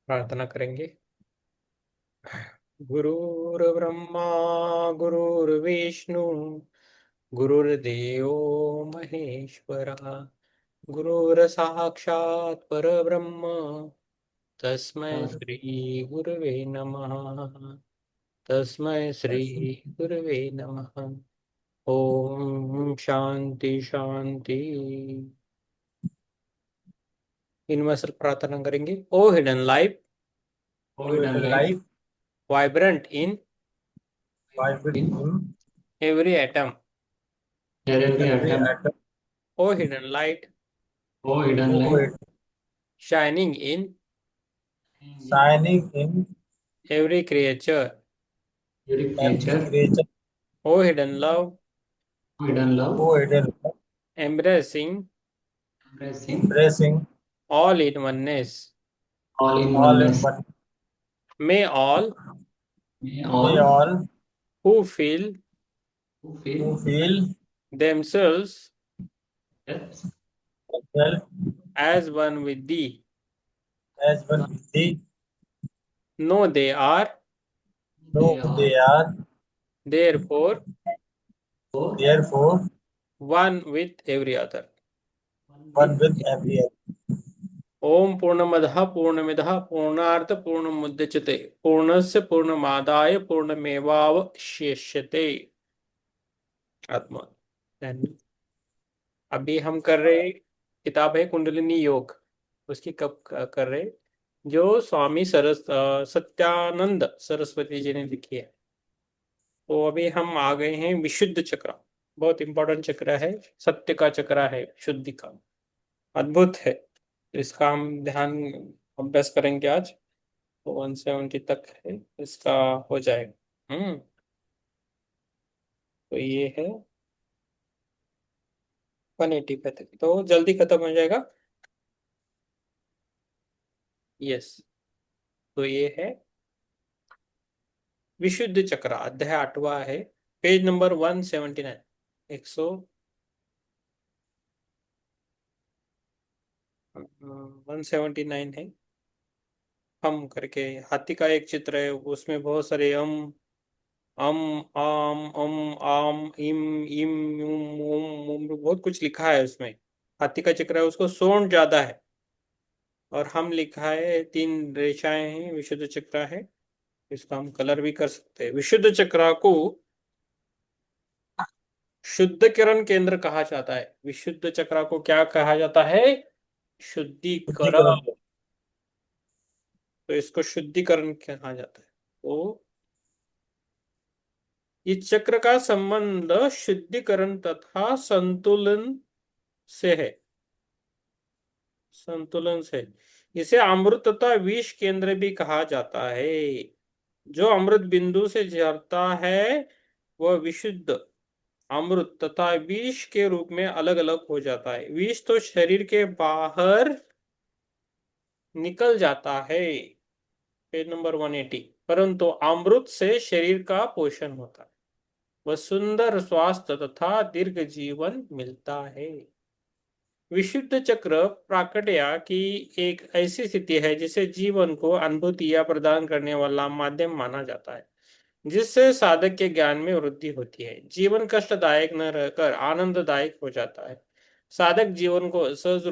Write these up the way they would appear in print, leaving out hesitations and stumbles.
प्रार्थना करेंगे। गुरुर्ब्रह्मा गुरुर्विष्णु गुरुर्देवो महेश्वरः गुरुर्साक्षात् परब्रह्म तस्मै श्री गुरवे नमः। तस्मै श्री गुरवे नमः। ओम शांति शांति। यूनिवर्सल प्रार्थना करेंगे। O hidden life Hidden life, vibrant in vibrant in every atom, every atom, O hidden light oh hidden light, shining in shining in every creature, every every creature, creature, O hidden love oh hidden love, oh hidden love, embracing embracing embracing all in oneness. all in All in oneness. one. May all May May all all who feel who who feel feel themselves that themselves as one with thee as one with thee know they are they know are they are therefore for therefore one with every other. one One with with every other. ओम पूर्णमदः पूर्णमिदः पूर्णार्थ पूर्णमुदच्यते पूर्णस्य पूर्णमादाय पूर्णमेवावशिष्यते। आत्मा। Then, अभी हम कर रहे किताब है कुंडलिनी योग। उसकी कब कर रहे जो स्वामी सत्यानंद सरस्वती जी ने लिखी है। तो अभी हम आ गए हैं विशुद्ध चक्र। बहुत इंपॉर्टेंट चक्र है। सत्य का चक्र है शुद्धि का। अद्भुत है। इसका हम ध्यान अभ्यास करेंगे आज। तो 170 तक है इसका हो जाएगा। तो ये है 180 पे तक तो जल्दी खत्म हो जाएगा। यस। तो ये है विशुद्ध चक्र अध्याय 8वां है। Page number 179। 179 है। हम करके हाथी का एक चित्र है उसमें बहुत सारे अम आम आम इम इम बहुत कुछ लिखा है उसमें। हाथी का चक्र है उसको सोंड ज्यादा है। और हम लिखा है 3 रेखाएं हैं विशुद्ध चक्र है। इसका हम कलर भी कर सकते हैं। विशुद्ध चक्र को शुद्ध किरण केंद्र कहा जाता है। विशुद्ध चक्र को क्या कहा जाता है? शुद्धिकरण। शुद्धिकरण। तो इसको शुद्धिकरण कहा जाता है। तो इस चक्र का संबंध शुद्धिकरण तथा संतुलन से है। संतुलन से। इसे अमृत तथा विष केंद्र भी कहा जाता है। जो अमृत बिंदु से झरता है वह विशुद्ध अमृत तथा विष के रूप में अलग अलग हो जाता है। विष तो शरीर के बाहर निकल जाता है। Page number 180। परंतु अमृत से शरीर का पोषण होता है। वह सुंदर स्वास्थ्य तथा दीर्घ जीवन मिलता है। विशुद्ध चक्र प्राकट्य की एक ऐसी स्थिति है जिसे जीवन को अनुभूतियां प्रदान करने वाला माध्यम माना जाता है जिससे साधक के ज्ञान में वृद्धि होती है। जीवन कष्टदायक न रहकर आनंददायक हो जाता है। साधक जीवन को सहज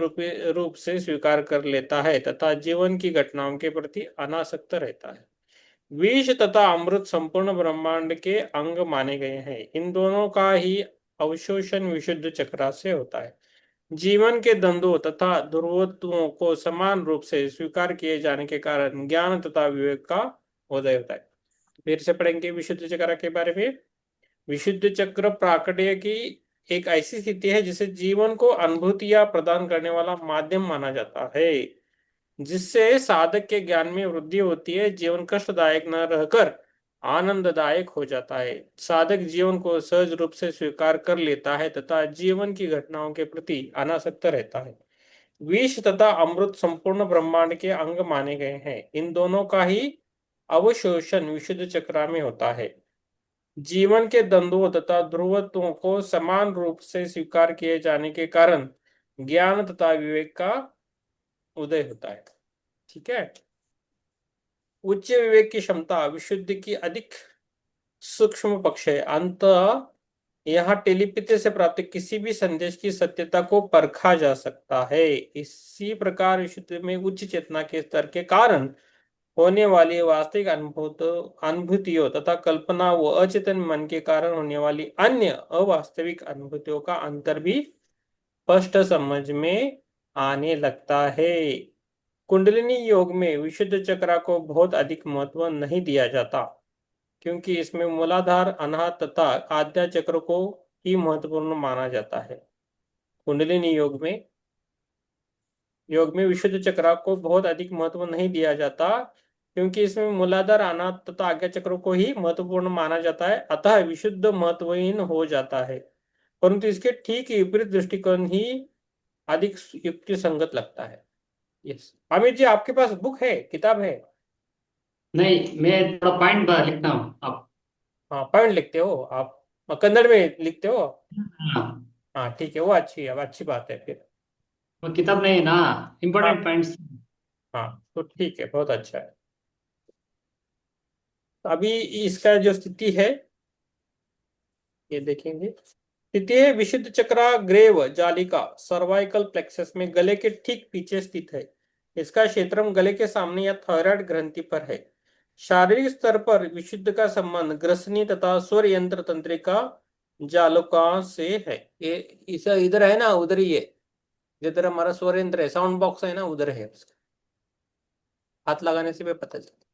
रूप से स्वीकार कर लेता है तथा जीवन की घटनाओं के प्रति अनासक्त रहता है। विष तथा अमृत संपूर्ण ब्रह्मांड के अंग माने गए हैं। इन दोनों का ही अवशोषण विशुद्ध चक्र से होता है। जीवन के द्वंद्वों तथा ध्रुवत्वों को समान रूप से स्वीकार किए जाने के कारण ज्ञान तथा विवेक का उदय होता है। फिर से पढ़ेंगे विशुद्ध चक्र के बारे में। विशुद्ध चक्र प्राकट्य की एक ऐसी स्थिति है जिसे जीवन को अनुभूतियां प्रदान करने वाला माध्यम माना जाता है जिससे साधक के ज्ञान में वृद्धि होती है। जीवन कष्टदायक न रहकर आनंददायक हो जाता है। साधक जीवन को सहज रूप से स्वीकार कर लेता है तथा जीवन की घटनाओं के प्रति अनासक्त रहता है। विष तथा अमृत संपूर्ण ब्रह्मांड के अंग माने गए हैं। इन दोनों का ही अवशोषण विशुद्ध चक्र में होता है। जीवन के द्वंद्वों तथा ध्रुवत्वों को समान रूप से स्वीकार किए जाने के कारण ज्ञान तथा विवेक का उदय होता है। ठीक है। उच्च विवेक की क्षमता विशुद्ध की अधिक सूक्ष्म पक्ष है। अंततः यहाँ टेलीपैथी से प्राप्त किसी भी संदेश की सत्यता को परखा जा सकता है। इसी प्रकार विशुद्ध में उच्च चेतना के स्तर के कारण होने वाली वास्तविक अनुभूतियों तथा कल्पना व अचेतन मन के कारण होने वाली अन्य अवास्तविक अनुभूतियों का अंतर भी स्पष्ट समझ में आने लगता है। कुंडलिनी योग में विशुद्ध चक्र को बहुत अधिक महत्व नहीं दिया जाता, क्योंकि इसमें मूलाधार, अनाहत तथा आज्ञा चक्र को ही महत्वपूर्ण माना जाता है। कुंडलिनी योग में विशुद्ध चक्र को बहुत अधिक महत्व नहीं दिया जाता, क्योंकि इसमें मूलाधार, अनाहत तथा आज्ञा चक्र को ही महत्वपूर्ण माना जाता है, अतः विशुद्ध महत्वहीन हो जाता है। परंतु इसके ठीक विपरीत दृष्टिकोण ही अधिक युक्ति संगत लगता है। यस, अमित जी, आपके पास बुक है, किताब है? नहीं, मैं थोड़ा पॉइंट लिखता हूँ आप। हाँ, पढ़ लिखते हो आप? कन्नड़ में लिखते हो? हाँ, हाँ ठीक है, वो अच्छी है, अच्छी बात है फिर। वो किताब नहीं है ना, हाँ इम्पोर्टेंट पॉइंट्स। हाँ, तो ठीक है, बहुत अच्छा है। तो अभी इसका जो स्थिति है, ये देखेंगे। स्थिति है, विशुद्ध चक्र ग्रेव जालिका सर्वाइकल प्लेक्सस में गले के ठीक पीछे स्थित है। इसका क्षेत्रम गले के सामने या थायराइड ग्रंथि पर है। शारीरिक स्तर पर विशुद्ध का संबंध ग्रसनी तथा स्वर यंत्र तंत्रिका जालिका से है। ये इस इधर है ना, उधर ही है। जिधर हमारा स्वर यंत्र है, साउंड बॉक्स है ना, उधर है उसका। हाथ लगाने से भी पता चलता है।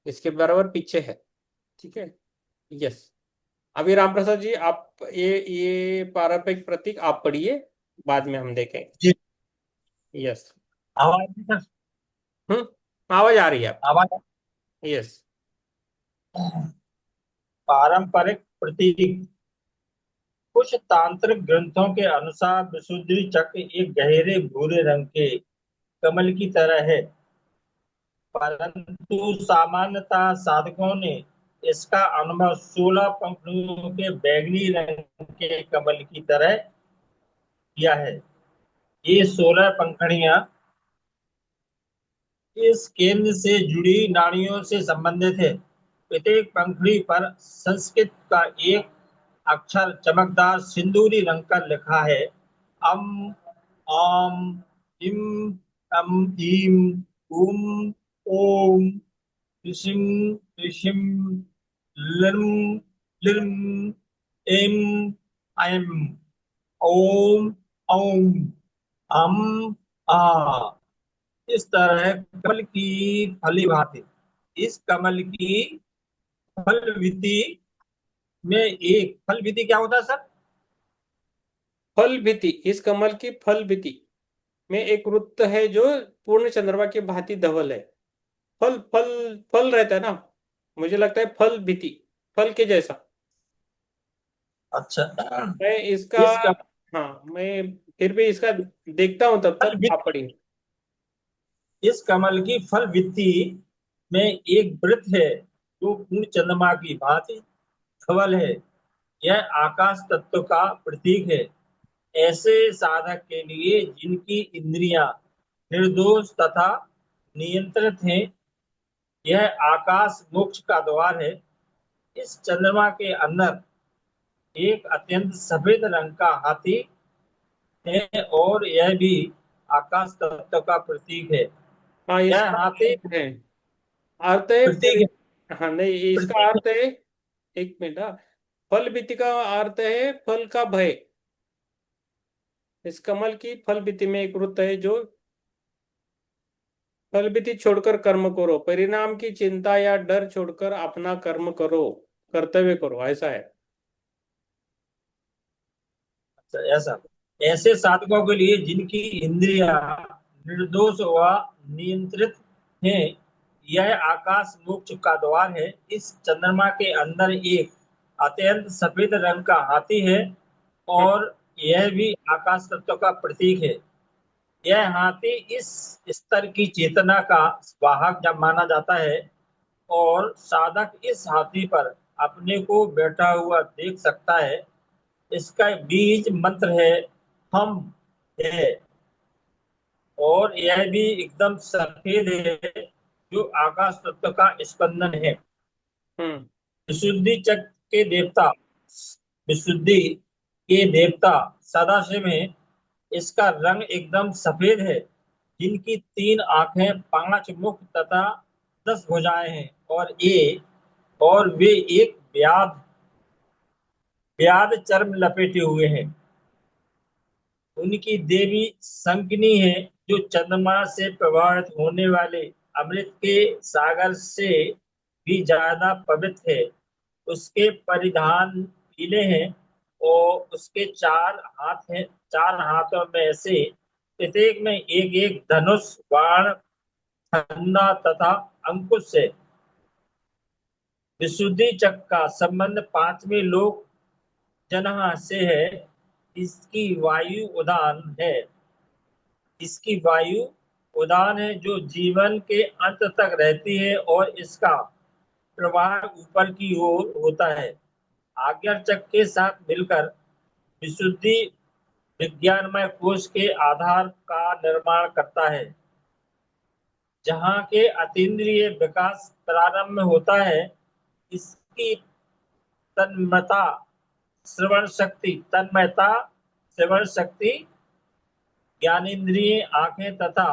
इसके बराबर पीछे है। ठीक है। यस। अभी राम प्रसाद जी, आप ये पारंपरिक प्रतीक आप पढ़िए, बाद में हम देखेंगे। जी। यस। आवाज नहीं सर। आवाज आ रही है आपकी? आवाज। यस। पारंपरिक प्रतीक। कुछ तांत्रिक ग्रंथों के अनुसार विशुद्धि चक्र एक गहरे भूरे रंग के कमल की तरह है, परंतु सामान्यतः साधकों ने इसका अनुभव 16 पंखुड़ियों के बैंगनी रंग के कमल की तरह किया है। ये 16 पंखुड़ियां इस केंद्र से जुड़ी नाड़ियों से संबंधित है। प्रत्येक पंखुड़ी पर संस्कृत का एक अक्षर चमकदार सिंदूरी रंग का लिखा है। अम, आम, इम, अम, ईम, उम, ओम, ऋषिम, ऋषिम, लिर्म, लिर्म, एम, ऐम, ओम, औम, अम, आ। इस तरह कमल की फली भांति इस कमल की फलविधि में एक फलविधि क्या होता है सर? फल भिति, इस कमल की फल भिति में एक वृत्त है जो पूर्ण चंद्रमा की भांति धवल है। फल फल फल रहता है ना, मुझे लगता है फल भिति, फल के जैसा। अच्छा। मैं इसका, इस कमल हाँ, मैं फिर भी इसका देखता हूं, तब तक आप फलविधि पढ़िए। इस कमल की फलविधि में एक वृत्त है जो पूर्ण चंद्रमा की भांति धवल है। यह आकाश तत्व का प्रतीक है। ऐसे साधक के लिए जिनकी इंद्रियां निर्दोष तथा नियंत्रित हैं, यह आकाश मोक्ष का द्वार है। इस चंद्रमा के अंदर एक अत्यंत सफेद रंग का हाथी है और यह भी आकाश तत्व का प्रतीक है। हाँ, यह इसका हाथी अर्थ है, अर्थ है प्रतीक है। हाँ नहीं, इसका प्रतीक अर्थ है, एक मिनट। हाँ, फल भित्ति का अर्थ है फल का भय। इस कमल की फल भित्ति में एक वृत्त है जो फल भित्ति छोड़कर कर्म करो, परिणाम की चिंता या डर छोड़कर अपना कर्म करो, कर्तव्य करो, ऐसा है। ऐसा ऐसे साधकों के लिए जिनकी इंद्रियां निर्दोष व नियंत्रित हैं, यह आकाश मोक्ष का द्वार है। इस चंद्रमा के अंदर एक अत्यंत सफेद रंग का हाथी है हाँ और यह भी आकाश तत्व का प्रतीक है। यह हाथी इस स्तर की चेतना का वाहक जब माना जाता है और साधक इस हाथी पर अपने को बैठा हुआ देख सकता है। इसका बीज मंत्र है हम है और यह भी एकदम सफेद है, जो आकाश तत्व का स्पंदन है। हम्म विशुद्धि चक्र के देवता विशुद्धि के देवता सदाशिव हैं। इसका रंग एकदम सफेद है। जिनकी 3 आंखें, 5 मुख तथा 10 भुजाएं हैं, और वे एक व्याध व्याध चर्म लपेटे हुए हैं। उनकी देवी शंकिनी है, जो चंद्रमा से प्रभावित होने वाले अमृत के सागर से भी ज्यादा पवित्र है। उसके परिधान पीले हैं और उसके 4 हाथ हैं। 4 हाथों में से प्रत्येक में एक एक धनुष, बाण, खंडा तथा अंकुश है। विशुद्धि चक्र का संबंध 5वें लोक जन्म से है। इसकी वायु उदान है इसकी वायु उदान है, जो जीवन के अंत तक रहती है, और इसका प्रवाह ऊपर की ओर होता है। आज्ञा चक्र के साथ मिलकर विशुद्धि विज्ञानमय कोश के आधार का निर्माण करता है, जहाँ के अतीन्द्रिय विकास प्रारंभ में होता है। इसकी तन्मयता तन्मयता श्रवण शक्ति, ज्ञानेन्द्रिय, आंखें तथा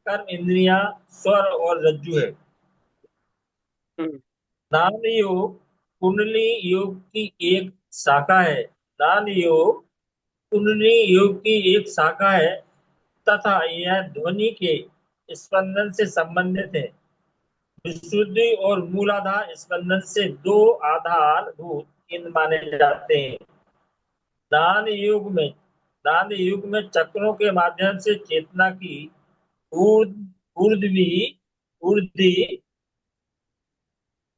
कर्म इंद्रियां, स्वर और रज्जु है। हम्म ज्ञान योग कुंडली योग की एक शाखा है। ज्ञान योग कुंडली योग की एक शाखा है तथा यह ध्वनि के स्पंदन से संबंधित है। विशुद्धि और मूलाधार स्पंदन से दो आधारभूत केंद्र माने जाते हैं। दान युग में चक्रों के माध्यम से चेतना की ऊर्ध्वी ऊर्ध्वी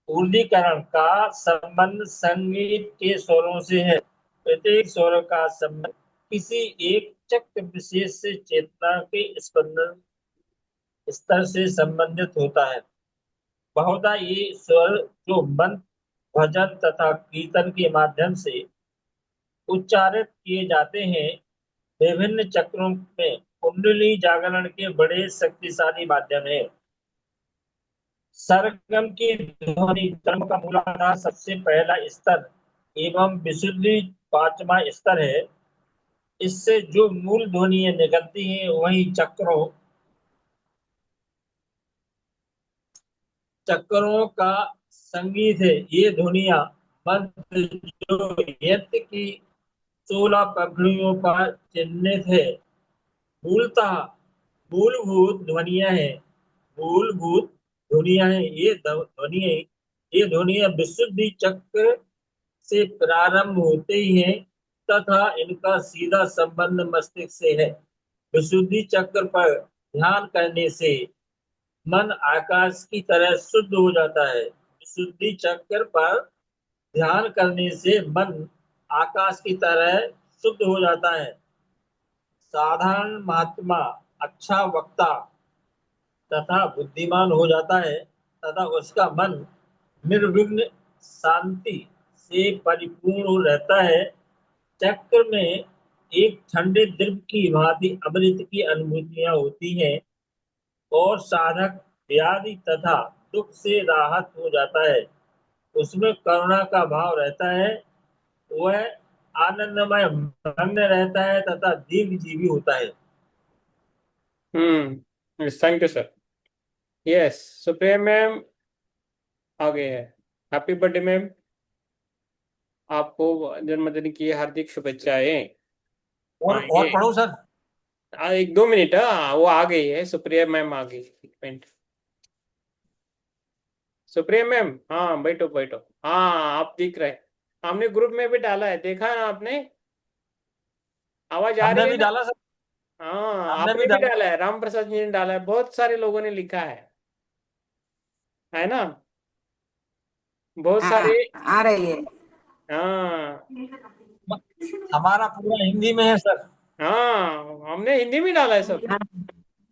ऊर्ध्वीकरण का संबंध संगीत के स्वरों से है। प्रत्येक स्वर का संबंध किसी एक चक्र विशेष से चेतना के स्पंदन स्तर से संबंधित होता है। बहुधा ये स्वर जो मंत्र, भजन तथा कीर्तन के माध्यम से उच्चारित किए जाते हैं, विभिन्न चक्रों में कुंडली जागरण के बड़े शक्तिशाली माध्यम है। सरगम की ध्वनि कर्म का मूलाधार सबसे पहला स्तर एवं विशुद्धि 5वां स्तर है। इससे जो मूल ध्वनियां निकलती हैं वही चक्रों का संगीत है। ये ध्वनियां मंत्र जो यंत्र की 16 पगड़ियों पर चिन्हित है, मूलतः मूलभूत ध्वनियां हैं। मूलभूत ध्वनियां हैं ये ध्वनियां विशुद्धि चक्र से प्रारंभ होते ही हैं तथा इनका सीधा संबंध मस्तिष्क से है। विशुद्धि चक्र पर ध्यान करने से मन आकाश की तरह शुद्ध हो जाता है। विशुद्धि चक्र पर ध्यान करने से मन आकाश की तरह शुद्ध हो जाता है। साधारण महात्मा अच्छा वक्ता तथा बुद्धिमान हो जाता है तथा उसका मन निर्विघ्न शांति से परिपूर्ण रहता है। चक्र में एक ठंडे द्रव की भांति अमृत की अनुभूतियां होती हैं और साधक व्याधि तथा दुख से राहत हो जाता है। उसमें करुणा का भाव रहता है। वह आनंदमय मग्न रहता है तथा दीर्घजीवी होता है। Thank you sir. Yes, Supriya ma'am आ गए हैं। हैप्पी बर्थडे मैम, आपको जन्मदिन की हार्दिक शुभेच्छाएं। और आइए। पढ़ो सर। 1-2 मिनट, वो आ गई है, सुप्रिया मैम आ गई, 1 मिनट। सुप्रिया मैम, हाँ बैठो बैठो। हाँ, आप दिख रहे हैं। हमने ग्रुप में भी डाला है, देखा है ना आपने? आवाज आ रही हमने है भी ना? डाला सर। हाँ, हमने भी आपने भी डाला। डाला है, राम प्रसाद जी ने डाला है, बहुत सारे लोगों ने लिखा है ना? बहुत हाँ, सारे। आ रही है। हाँ हमारा पूरा हिंदी में है सर। हाँ, हमने हिंदी में डाला है सब। हाँ,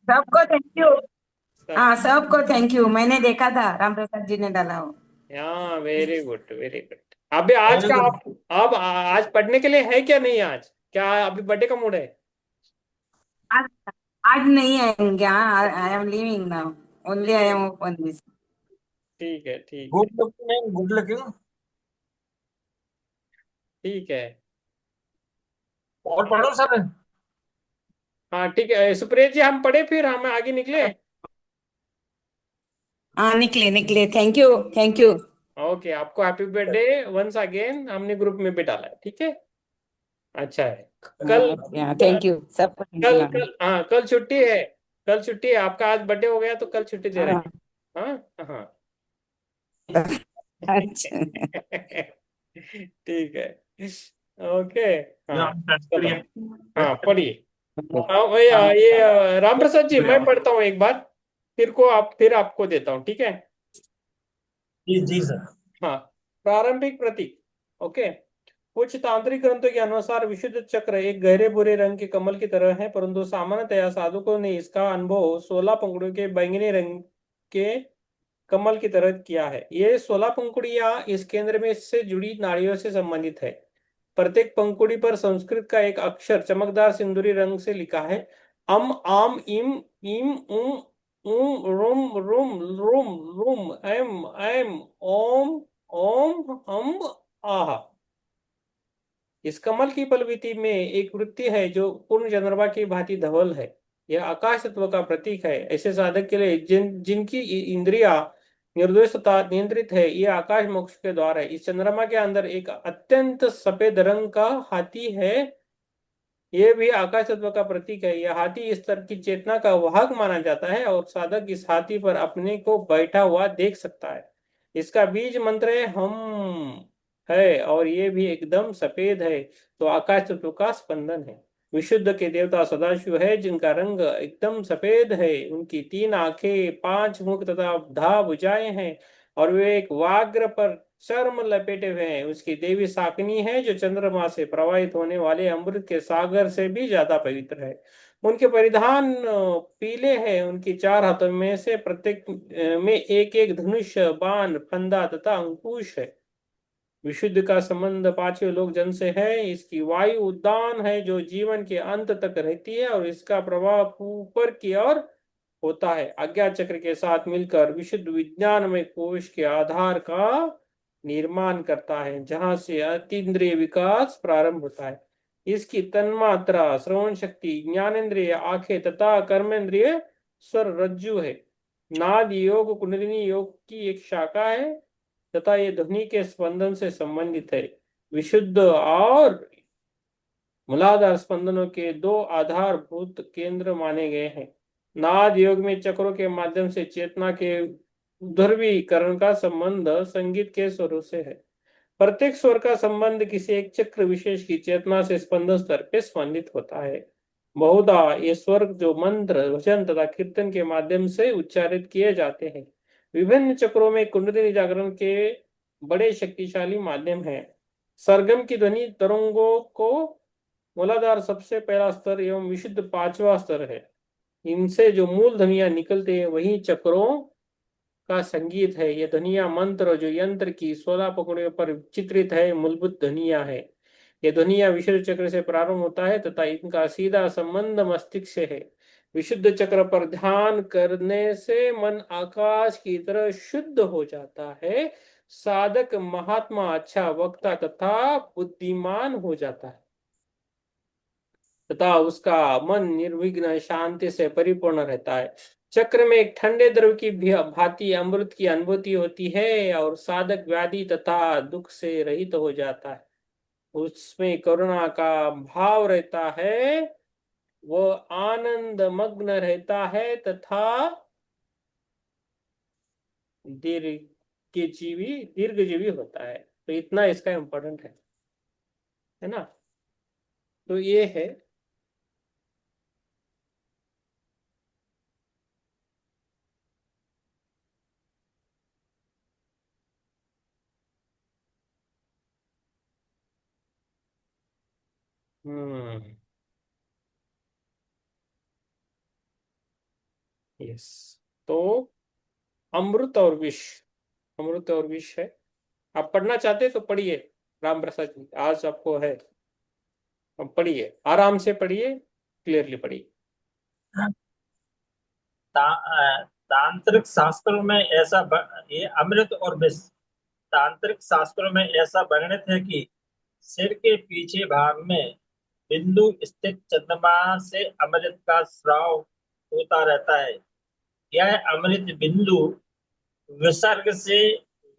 सबको थैंक यू। सब। हाँ, सबको थैंक यू, मैंने देखा था राम प्रसाद जी ने डाला हो। हाँ, वेरी गुड वेरी गुड। अभी आज वेरी का गुड। आप, अब आज पढ़ने के लिए है क्या? नहीं आज क्या अभी बर्थडे का मूड है? आज आज नहीं आएंगे। हाँ, I am leaving now. Only I am open this. ठीक है, ठीक है, good looking and good looking. ठीक है। और पढ़ो सर। हाँ ठीक है सुप्रिया जी, हम पढ़े फिर हम आगे निकले। हाँ निकले निकले, thank you thank you. Okay, आपको हैप्पी बर्थडे वंस अगेन, हमने ग्रुप में भी डाला है, ठीक है। अच्छा है। कल थैंक यू सबको thank you, कल हाँ। कल हाँ, कल छुट्टी है। कल छुट्टी है, आपका आज बर्थडे हो गया तो कल छुट्टी दे रहे हाँ, हैं। हाँ हाँ। अच्छा। ठीक है। ओके। हाँ चलो। करिए। हाँ पढ़िए। हाँ भैया, ये राम प्रसाद जी, मैं पढ़ता हूँ एक बार, फिर आपको देता हूँ, ठीक है। जी जी सर। हाँ। प्रारंभिक प्रतीक। ओके। कुछ तांत्रिक ग्रंथों के अनुसार विशुद्ध चक्र एक गहरे भूरे रंग के कमल की तरह है, परंतु सामान्यतया साधुकों ने इसका अनुभव 16 पंखुड़ियों के बैंगनी रंग के कमल की तरह किया है। ये 16 पंखुड़ियां इस केंद्र में से जुड़ी नाड़ियों से संबंधित है। प्रत्येक पंखुड़ी पर संस्कृत का एक अक्षर चमकदार सिंदूरी रंग से लिखा है। अम आम इम इम उम रुम रुम रुम रुम एम एम ओम ओम हम आह। इस कमल की पलविति में एक वृत्ति है जो पूर्ण चंद्रमा की भांति धवल है। यह आकाश तत्व का प्रतीक है। ऐसे साधक के लिए जिनकी इंद्रिया निर्दोष तथा नियंत्रित है, ये आकाश मोक्ष के द्वार है। इस चंद्रमा के अंदर एक अत्यंत सफेद रंग का हाथी है। यह भी आकाश तत्व का प्रतीक है। यह हाथी इस तरह की चेतना का वाहक माना जाता है और साधक इस हाथी पर अपने को बैठा हुआ देख सकता है। इसका बीज मंत्र है हम है, और ये भी एकदम सफेद है, तो आकाश तत्व का स्पंदन है। विशुद्ध के देवता सदाशिव है, जिनका रंग एकदम सफेद है। उनकी 3 आंखें, 5 मुख तथा धा भुजाएं हैं, और वे एक व्याघ्र पर चर्म लपेटे हुए हैं। उसकी देवी शाकिनी है, जो चंद्रमा से प्रवाहित होने वाले अमृत के सागर से भी ज्यादा पवित्र है। उनके परिधान पीले हैं। उनकी 4 हाथों में से प्रत्येक में एक एक धनुष, बाण, फंदा तथा अंकुश है। विशुद्ध का संबंध पांचवें लोक जन से है। इसकी वायु उद्दान है, जो जीवन के अंत तक रहती है, और इसका प्रभाव ऊपर की ओर होता है। आज्ञा चक्र के साथ मिलकर विशुद्ध विज्ञानमय कोश के आधार का निर्माण करता है, जहां से अतीन्द्रिय विकास प्रारंभ होता है। इसकी तन्मात्रा श्रवण शक्ति, ज्ञानेन्द्रिय आंखें तथा कर्मेंद्रिय स्वर रज्जु है। नाद योग कुंडलिनी योग की एक शाखा है, तथा ये ध्वनि के स्पंदन से संबंधित है। विशुद्ध और मूलाधार स्पंदनों के 2 आधारभूत केंद्र माने गए हैं। नाद योग में चक्रों के माध्यम से चेतना के ध्रुवीकरण का संबंध संगीत के स्वरों से है। प्रत्येक स्वर का संबंध किसी एक चक्र विशेष की चेतना से स्पंदन स्तर पे स्पंदित होता है। बहुधा ये स्वर जो मंत्र, भजन तथा कीर्तन के माध्यम से उच्चारित किए जाते हैं। विभिन्न चक्रों में कुंडलिनी जागरण के बड़े शक्तिशाली माध्यम हैं। सरगम की ध्वनि तरंगों को मूलाधार सबसे पहला स्तर एवं विशुद्ध 5वां स्तर है। इनसे जो मूल ध्वनियां निकलते हैं, वही चक्रों का संगीत है। ये ध्वनियां मंत्र जो यंत्र की 16 पकड़ियों पर चित्रित है, मूलभूत ध्वनियां है। ये ध्वनियां विशुद्ध चक्र से प्रारंभ होता है तथा इनका सीधा संबंध मस्तिष्क से है। विशुद्ध चक्र पर ध्यान करने से मन आकाश की तरह शुद्ध हो जाता है। साधक महात्मा, अच्छा वक्ता तथा बुद्धिमान हो जाता है, तथा उसका मन निर्विघ्न शांति से परिपूर्ण रहता है। चक्र में एक ठंडे द्रव की भांति अमृत की अनुभूति होती है, और साधक व्याधि तथा दुख से रहित हो जाता है। उसमें करुणा का भाव रहता है, वो आनंद मग्न रहता है, तथा दीर्घजीवी होता है। तो इतना इसका इम्पोर्टेंट है ना। तो ये है। हम्म। यस। तो अमृत और विष, अमृत और विष है। आप पढ़ना चाहते हैं तो पढ़िए। राम प्रसाद जी, आज आपको है, अब पढ़िए, आराम से पढ़िए, क्लियरली पढ़िए। तांत्रिक शास्त्रों में ये अमृत और विष तांत्रिक शास्त्रों में ऐसा वर्णित है कि सिर के पीछे भाग में बिंदु स्थित चंद्रमा से अमृत का स्राव होता रहता है। यह अमृत बिंदु विसर्ग से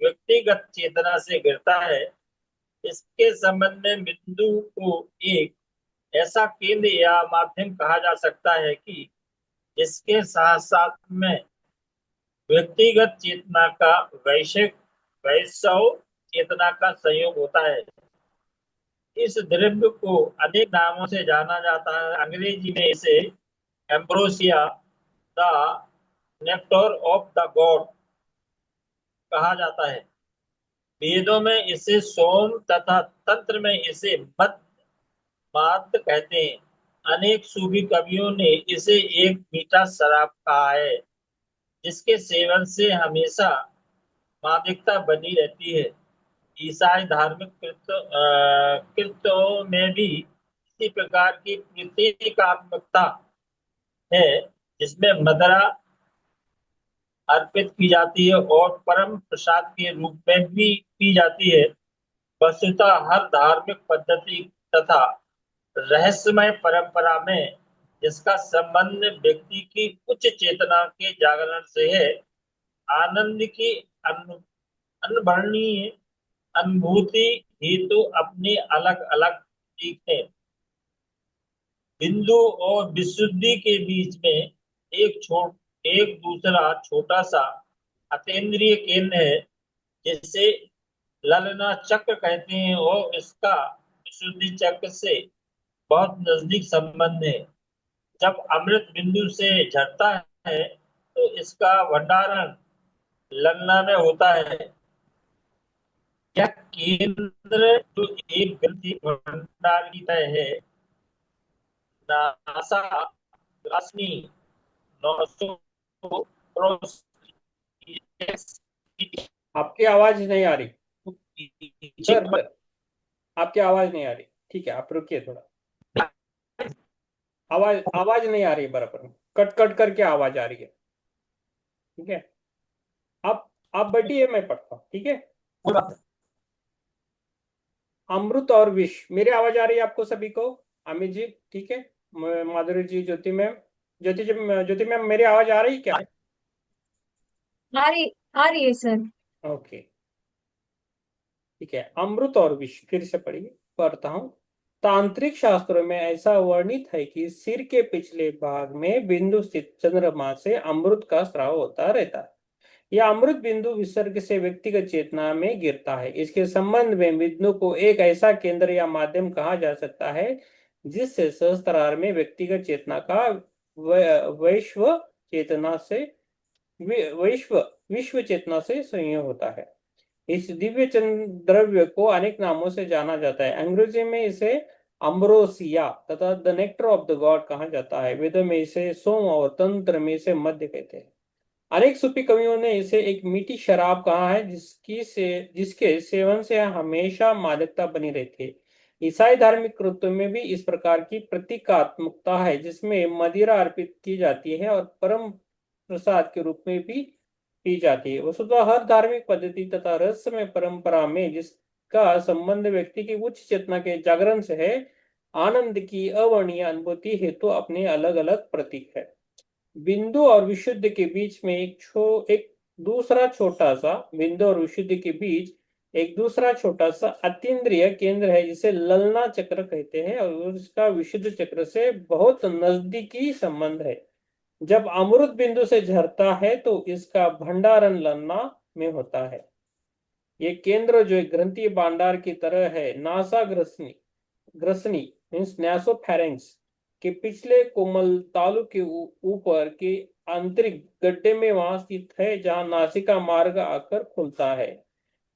व्यक्तिगत चेतना से गिरता है। इसके संबंध में बिंदु को एक ऐसा केंद्र या माध्यम कहा जा सकता है कि जिसके साथ साथ में व्यक्तिगत चेतना का वैश्विक वैश्व चेतना का संयोग होता है। इस द्रव्य को अनेक नामों से जाना जाता है। अंग्रेजी में इसे ambrosia, the nectar of the God कहा जाता है। वेदों में इसे सोम तथा तंत्र में इसे मद मात कहते हैं। अनेक सूफी कवियों ने इसे एक मीठा शराब कहा है जिसके सेवन से हमेशा मादकता बनी रहती है। ईसाई धार्मिक कृत्यों में भी इसी प्रकार की प्रतीकात्मकता है जिसमें मदिरा अर्पित की जाती है और परम प्रसाद के रूप में भी पी जाती है। वस्तुतः हर धार्मिक पद्धति तथा रहस्यमय परंपरा में जिसका संबंध व्यक्ति की उच्च चेतना के जागरण से है, आनंद की अनवर्णनीय अनुभूति हेतु अपने अलग अलग प्रतीक है। बिंदु और विशुद्धि के बीच में एक दूसरा छोटा सा अतीन्द्रिय केंद्र है जिसे ललना चक्र कहते हैं और इसका विशुद्धि चक्र से बहुत नजदीक संबंध है। जब अमृत बिंदु से झरता है तो इसका भंडारण ललना में होता है। यह केंद्र जो एक ग्रंथि भंडार की तरह है। नासा रश्मि 900 आपकी आवाज नहीं आ रही सर, आपकी आवाज नहीं आ रही। ठीक है, आप रुकिए थोड़ा। आवाज आवाज नहीं आ रही बराबर में, कट कट करके आवाज आ रही है। ठीक है, आप बैठिए, मैं पढ़ता हूँ। ठीक है, अमृत और विष। मेरी आवाज आ रही है आपको सभी को? अमित जी ठीक है, माधुरी जी, ज्योति मैम मेरी आवाज आ रही क्या? आ रही है सर। ओके ठीक है, अमृत और विष फिर से पढ़िए, पढ़ता हूं। तांत्रिक शास्त्रों में ऐसा वर्णित है कि सिर के पिछले भाग में बिंदु स्थित चंद्रमा से अमृत का स्राव होता रहता है। यह अमृत बिंदु विसर्ग से व्यक्तिगत चेतना में गिरता है। इसके संबंध में बिंदु को एक ऐसा केंद्र या माध्यम कहा जा सकता है जिससे सहस्त्रार में व्यक्तिगत चेतना का वैश्व चेतना से विश्व चेतना से संयोग होता है। इस दिव्य द्रव्य को अनेक नामों से जाना जाता है। अंग्रेजी में इसे अम्ब्रोसिया तथा the nectar of the God कहा जाता है। वेदों में इसे सोम और तंत्र में इसे मध्य कहते हैं। अनेक सूफी कवियों ने इसे एक मीठी शराब कहा है जिसके सेवन से हमेशा मादकता बनी रहती है। ईसाई धार्मिक कृत्यों में भी इस प्रकार की प्रतीकात्मकता है जिसमें मदिरा अर्पित की जाती है और परम प्रसाद के रूप में भी पी जाती है। वस्तुतः हर धार्मिक पद्धति तथा रहस्यमय परंपरा में जिसका संबंध व्यक्ति की उच्च चेतना के जागरण से है, आनंद की अवर्णीय अनुभूति हेतु अपने अलग अलग प्रतीक है। बिंदु और विशुद्ध के बीच में एक दूसरा छोटा सा बिंदु और विशुद्ध के बीच एक दूसरा छोटा सा अतीन्द्रिय केंद्र है जिसे ललना चक्र कहते हैं और इसका विशुद्ध चक्र से बहुत नजदीकी संबंध है। जब अमृत बिंदु से झरता है तो इसका भंडारण ललना में होता है। ये केंद्र जो एक ग्रंथि भंडार की तरह है, नासा ग्रसनी मीन्स नासोफेरेंक्स के पिछले कोमल तालु के ऊपर के आंतरिक गड्ढे में वहां स्थित है जहां नासिका मार्ग आकर खुलता है।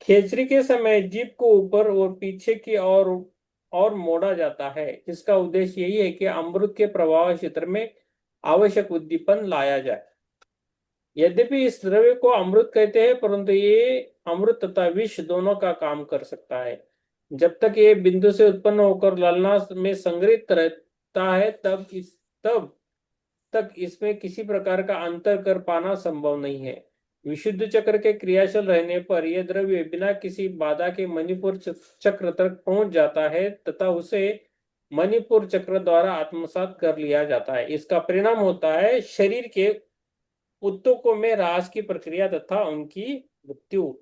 खेचरी के समय जीभ को ऊपर और पीछे की और मोड़ा जाता है जिसका उद्देश्य यही है कि अमृत के प्रवाह क्षेत्र में आवश्यक उद्दीपन लाया जाए। यद्यपि इस द्रव्य को अमृत कहते हैं परंतु ये अमृत तथा विष दोनों का काम कर सकता है। जब तक ये बिंदु से उत्पन्न होकर ललना में संग्रहित रहता है तक इसमें किसी प्रकार का अंतर कर पाना संभव नहीं है। विशुद्ध चक्र के क्रियाशील रहने पर यह द्रव्य बिना किसी बाधा के मणिपुर चक्र तक पहुंच जाता है तथा उसे मणिपुर चक्र द्वारा आत्मसात कर लिया जाता है। इसका परिणाम होता है शरीर के उत्तकों में ह्रास की प्रक्रिया तथा उनकी मृत्यु।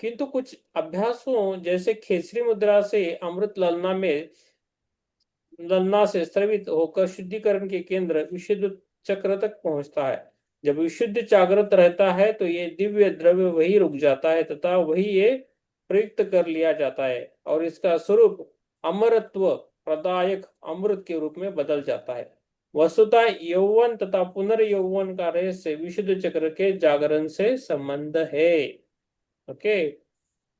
किंतु कुछ अभ्यासों जैसे खेसरी मुद्रा से अमृत ललना से स्रवित होकर शुद्धिकरण के केंद्र विशुद्ध चक्र तक पहुंचता है। जब विशुद्ध जागृत रहता है तो ये दिव्य द्रव्य वही रुक जाता है तथा वही ये प्रयुक्त कर लिया जाता है और इसका स्वरूप अमरत्व प्रदायक अमृत के रूप में बदल जाता है। वस्तुतः यौवन तथा पुनर्यौवन का रहस्य विशुद्ध चक्र के जागरण से संबंध है। ओके,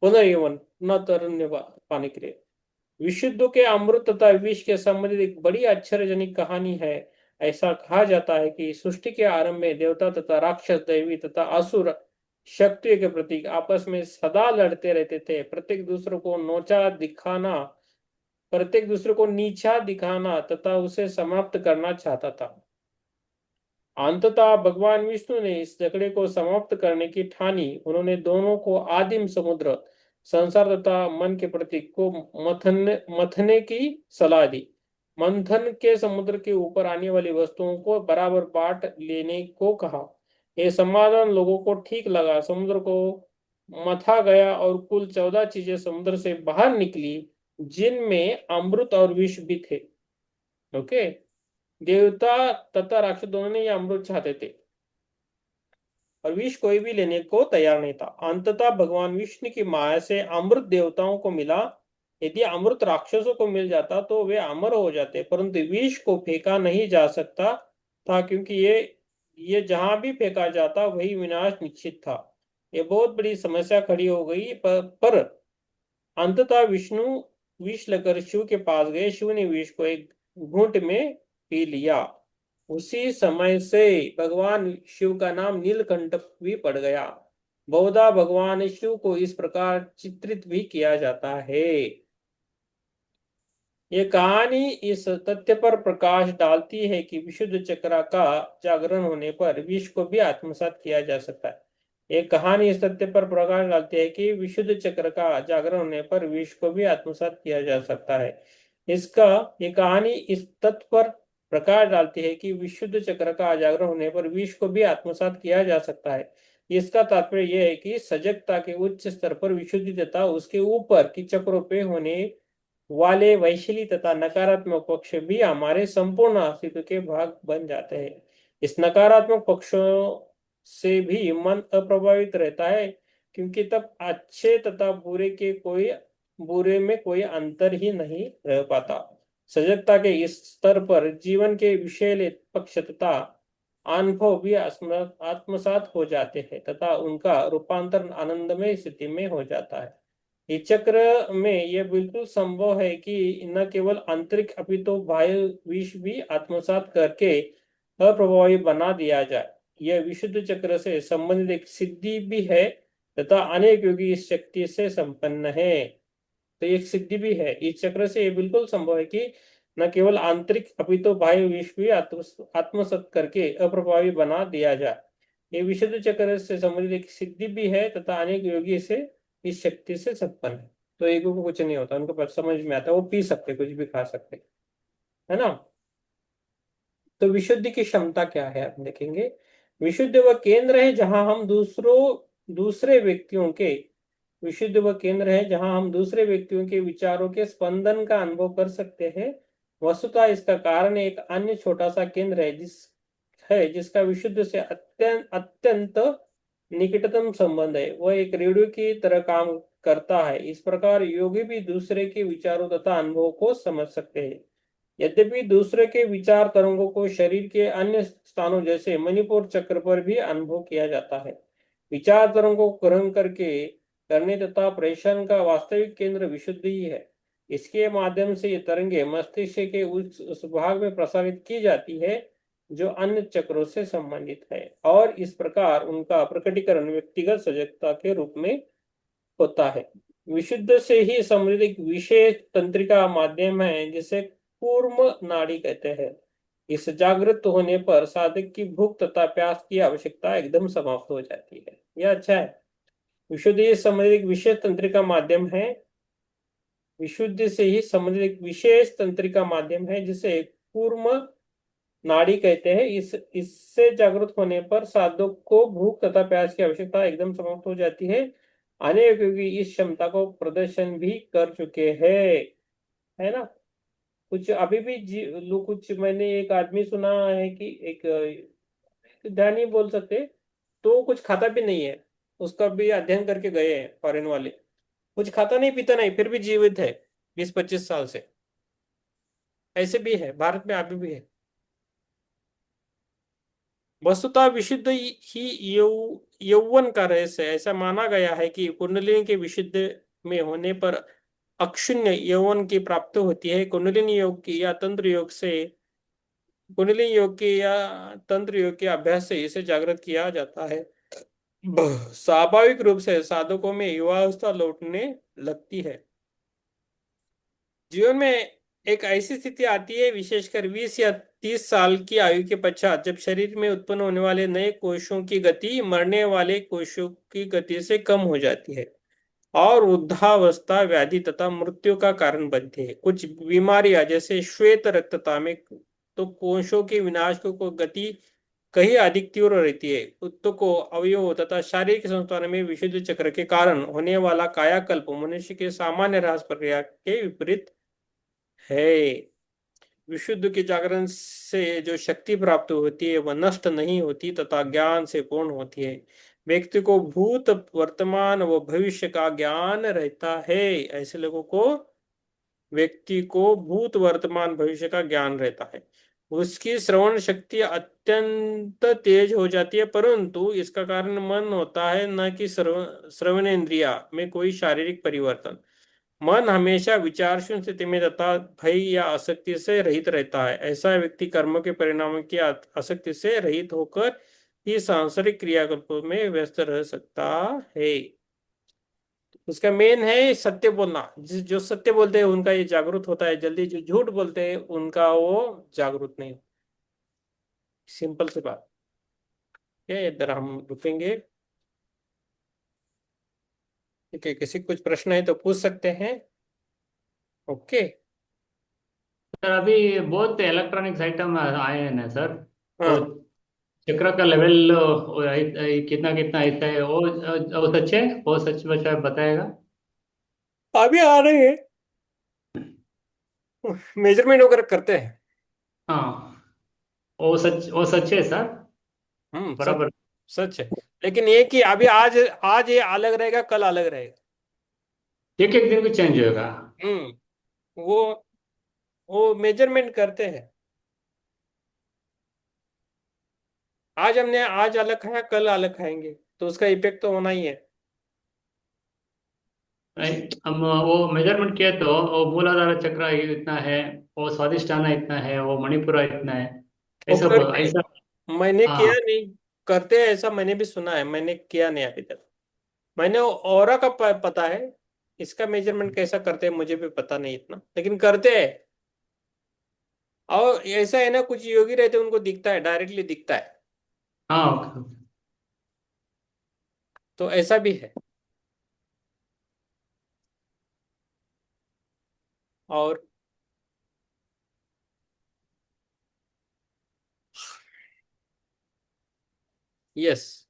पुनर्यौवन न तरण्य पाने के लिए विशुद्ध के अमृत तथा विष के संबंधित एक बड़ी आश्चर्यजनक कहानी है। ऐसा कहा जाता है कि सृष्टि के आरंभ में देवता तथा राक्षस, दैवी तथा असुर शक्तियों के प्रतीक आपस में सदा लड़ते रहते थे। प्रत्येक दूसरे को नीचा दिखाना तथा उसे समाप्त करना चाहता था। अंततः भगवान विष्णु ने इस झगड़े को समाप्त करने की ठानी। उन्होंने दोनों को आदिम समुद्र संसार तथा मन के प्रतीक को मथने की सलाह दी। मंथन के समुद्र के ऊपर आने वाली वस्तुओं को बराबर बांट लेने को कहा। यह समाधान लोगों को ठीक लगा। समुद्र को मथा गया और कुल 14 चीजें समुद्र से बाहर निकली जिनमें अमृत और विष भी थे। ओके, देवता तथा राक्षस दोनों ने यह अमृत चाहते थे और विष कोई भी लेने को तैयार नहीं था। अंततः भगवान विष्णु की माया से अमृत देवताओं को मिला। यदि अमृत राक्षसों को मिल जाता तो वे अमर हो जाते, परंतु विष को फेंका नहीं जा सकता था क्योंकि ये जहां भी फेंका जाता वही विनाश निश्चित था। ये बहुत बड़ी समस्या खड़ी हो गई। पर अंततः विष्णु विष लेकर शिव के पास गए। शिव ने विष को एक घूंट में पी लिया। उसी समय से भगवान शिव का नाम नीलकंठ भी पड़ गया। बहुधा भगवान शिव को इस प्रकार चित्रित भी किया जाता है। ये कहानी इस तथ्य पर प्रकाश डालती है कि विशुद्ध चक्र का जागरण होने पर विष को भी आत्मसात किया जा सकता है। ये कहानी इस तथ्य पर प्रकाश डालती है कि विशुद्ध चक्र का जागरण होने पर विष को भी आत्मसात किया जा सकता है। ये कहानी इस तथ्य पर प्रकाश डालती है कि विशुद्ध चक्र का जागरण होने पर विष को भी आत्मसात किया जा सकता है। इसका तात्पर्य यह है कि सजगता के उच्च स्तर पर विशुद्धि तथा उसके ऊपर की चक्रों पे होने वाले वैशिली तथा नकारात्मक पक्ष भी हमारे संपूर्ण अस्तित्व के भाग बन जाते हैं। इस नकारात्मक पक्षों से भी मन अप्रभावित रहता है क्योंकि तब अच्छे तथा बुरे में कोई अंतर ही नहीं रह पाता। सजगता के इस स्तर पर जीवन के विषय पक्ष तथा अनुभव भी आत्मसात हो जाते हैं तथा उनका रूपांतरण आनंदमय स्थिति में हो जाता है। इस चक्र में यह बिल्कुल संभव है कि न केवल आंतरिक अपितु बाह्य विष भी आत्मसात करके अप्रभावी बना दिया जाए। यह विशुद्ध चक्र से संबंधित एक सिद्धि भी है तथा अनेक योगी इस शक्ति से संपन्न है। तो एक सिद्धि भी है इस चक्र से। यह बिल्कुल संभव है कि न केवल आंतरिक अपितु बाह्य विष भी आत्मसात करके अप्रभावी बना दिया जाए। ये विशुद्ध चक्र से संबंधित एक सिद्धि भी है तथा अनेक योगी से इस शक्ति से संपन्न है। तो ईगो को कुछ नहीं होता, उनको बस समझ में आता है, वो पी सकते, कुछ भी खा सकते, है ना। तो विशुद्धि की क्षमता क्या है आप देखेंगे। विशुद्ध वह केंद्र है जहां हम दूसरे व्यक्तियों के विशुद्ध वह केंद्र है जहां हम दूसरे व्यक्तियों के विचारों के स्पंदन का अनुभव कर सकते हैं। वस्तुतः इसका कारण एक अन्य छोटा सा केंद्र है जिसका विशुद्ध से अत्यंत निकटतम संबंध है। वह एक रेडियो की तरह काम करता है। इस प्रकार योगी भी दूसरे के विचारों तथा अनुभवों को समझ सकते हैं। यद्यपि दूसरे के विचार तरंगों को शरीर के अन्य स्थानों जैसे मणिपुर चक्र पर भी अनुभव किया जाता है। विचार तरंगों को ग्रहण करने तथा प्रेषण का वास्तविक केंद्र विशुद्धि ही है। इसके माध्यम से ये तरंगे मस्तिष्क के उस भाग में प्रसारित की जाती है जो अन्य चक्रों से संबंधित है और इस प्रकार उनका प्रकटीकरण व्यक्तिगत सजगता के रूप में होता है। विशुद्ध से ही समृद्ध एक विशेष तंत्रिका माध्यम है जिसे कूर्म नाड़ी कहते हैं। इस जागृत होने पर साधक की भूख तथा प्यास की आवश्यकता एकदम समाप्त हो जाती है। यह अच्छा है। विशुद्धि संबंधित एक विशेष तंत्रिका माध्यम है। विशुद्धि से ही संबंधित एक विशेष तंत्रिका माध्यम है जिसे कूर्म नाड़ी कहते हैं। इससे जागृत होने पर साधक को भूख तथा प्यास की आवश्यकता एकदम समाप्त हो जाती है। अनेक योगी इस क्षमता को प्रदर्शन भी कर चुके हैं, है ना। कुछ अभी भी कुछ मैंने एक आदमी सुना है कि एक ध्यान बोल सकते, तो कुछ खाता भी नहीं है। उसका भी अध्ययन करके गए हैं फॉरेन वाले। कुछ खाता नहीं पीता नहीं फिर भी जीवित है 20-25 साल से। ऐसे भी है, भारत में अभी भी है। वस्तुतः विशुद्ध ही यौवन का रहस्य है। ऐसा माना गया है कि कुंडलिनी के विशुद्ध में होने पर अक्षुण्य यौवन की प्राप्ति होती है। कुंडलिनी योग की या तंत्र योग से कुंडलिनी योग के या तंत्र योग के अभ्यास से इसे जागृत किया जाता है। स्वाभाविक रूप से साधकों में युवावस्था लौटने लगती है। जीवन में एक ऐसी स्थिति आती है, विशेषकर 20 या 30 साल की आयु के पश्चात, जब शरीर में उत्पन्न होने वाले नए कोशों की गति मरने वाले कोशों की गति से कम हो जाती है और वृद्धावस्था व्याधि तथा मृत्यु का कारण बनती है। कुछ बीमारियां जैसे श्वेत रक्तता में तो कोशों के विनाश को गति कहीं अधिक तीव्र रहती है। ऊतकों अवयवों तथा शारीरिक संस्थानों में विशुद्ध चक्र के कारण होने वाला कायाकल्प मनुष्य के सामान्य ह्रास प्रक्रिया के विपरीत है। विशुद्ध के जागरण से जो शक्ति प्राप्त होती है वह नष्ट नहीं होती तथा ज्ञान से पूर्ण होती है। व्यक्ति को भूत वर्तमान व भविष्य का ज्ञान रहता है। ऐसे लोगों को व्यक्ति को भूत वर्तमान भविष्य का ज्ञान रहता है। उसकी श्रवण शक्ति अत्यंत तेज हो जाती है, परंतु इसका कारण मन होता है, न कि श्रवण इंद्रिया में कोई शारीरिक परिवर्तन। मन हमेशा विचार शून्य स्थिति में तथा भय या आसक्ति से रहित रहता है। ऐसा व्यक्ति कर्मों के परिणामों की आसक्ति से रहित होकर ही सांसारिक क्रियाकल्पों में व्यस्त रह सकता है। उसका मेन है सत्य बोलना। जो सत्य बोलते हैं उनका ये जागरूक होता है जल्दी, जो झूठ बोलते हैं उनका वो जागरूक नहीं। सिंपल सी बात है। इधर हम रुकेंगे। ठीक है, किसी को कुछ प्रश्न है तो पूछ सकते हैं। ओके। सर अभी बहुत इलेक्ट्रॉनिक्स आइटम आए हैं ना सर। वो हाँ, चक्र का लेवल कितना कितना ऐसा है वो सच है, वो सच बचा बताएगा। अभी आ रहे हैं, मेजरमेंट वगैरह करते हैं। हाँ, वो सच है सर। सच, बराबर। सच है। लेकिन ये कि अभी आज आज ये अलग रहेगा, कल अलग रहेगा। एक एक दिन भी चेंज होगा। हम्म वो वो मेजरमेंट करते हैं। आज हमने आज अलग खाया, कल अलग खाएंगे, तो उसका इफेक्ट तो होना ही है। नहीं, हम वो मेजरमेंट किया तो वो मूलाधार चक्र ये इतना है, वो स्वादिष्टाना इतना है, वो मणिपुरा इतना है, वो ऐसा करते ऐसा। मैंने किया हाँ। नहीं, करते हैं ऐसा, मैंने भी सुना है, मैंने किया नहीं अभी तक। मैंने ऑरा का पता है। इसका मेजरमेंट कैसा करते हैं मुझे भी पता नहीं इतना, लेकिन करते हैं। और ऐसा है ना, कुछ योगी रहते हैं उनको दिखता है, डायरेक्टली दिखता है। हाँ, ओके ओके। तो ऐसा भी है। और यस।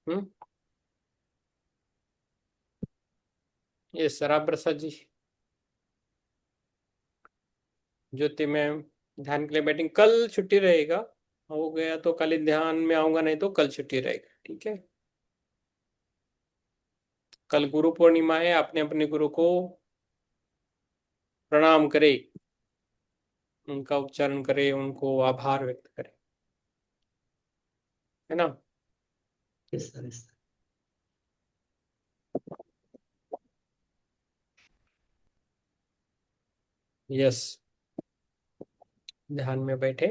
हम्म। यस, राम प्रसाद जी। ज्योति मैम, ध्यान के लिए बैटिंग कल छुट्टी रहेगा। हो गया तो कल ही ध्यान में आऊंगा, नहीं तो कल छुट्टी रहेगा, ठीक है। कल गुरु पूर्णिमा है, अपने अपने गुरु को प्रणाम करे, उनका उच्चारण करे, उनको आभार व्यक्त करे, है ना। Yes sir, yes. यस। ध्यान में बैठे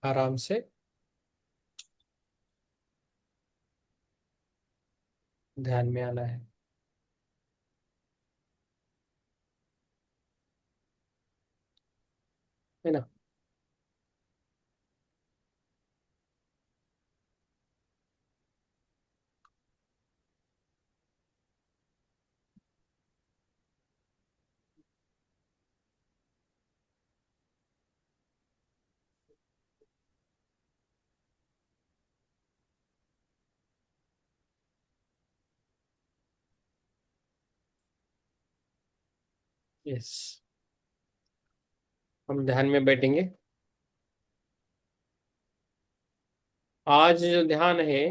आराम से, ध्यान में आना है। है ना। यस, हम ध्यान में बैठेंगे। आज जो ध्यान है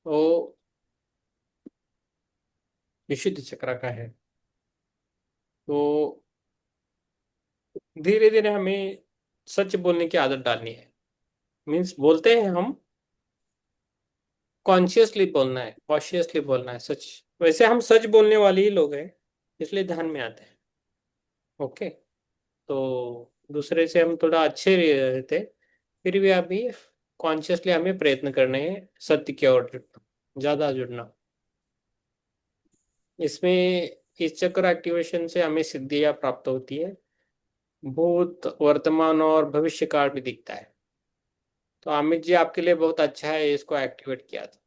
वो विशुद्ध चक्र का है। तो धीरे धीरे हमें सच बोलने की आदत डालनी है। मीन्स बोलते हैं हम, कॉन्शियसली बोलना है, कॉशियसली बोलना है सच। वैसे हम सच बोलने वाले ही लोग हैं, इसलिए ध्यान में आते हैं। ओके। तो दूसरे से हम थोड़ा अच्छे रहते, फिर भी अभी कॉन्शियसली हमें प्रयत्न करने हैं सत्य की ओर जुड़ना, ज्यादा जुड़ना। इसमें इस चक्र एक्टिवेशन से हमें सिद्धियां प्राप्त होती है। भूत, वर्तमान और भविष्य काल भी दिखता है। तो अमित जी, आपके लिए बहुत अच्छा है इसको एक्टिवेट किया था।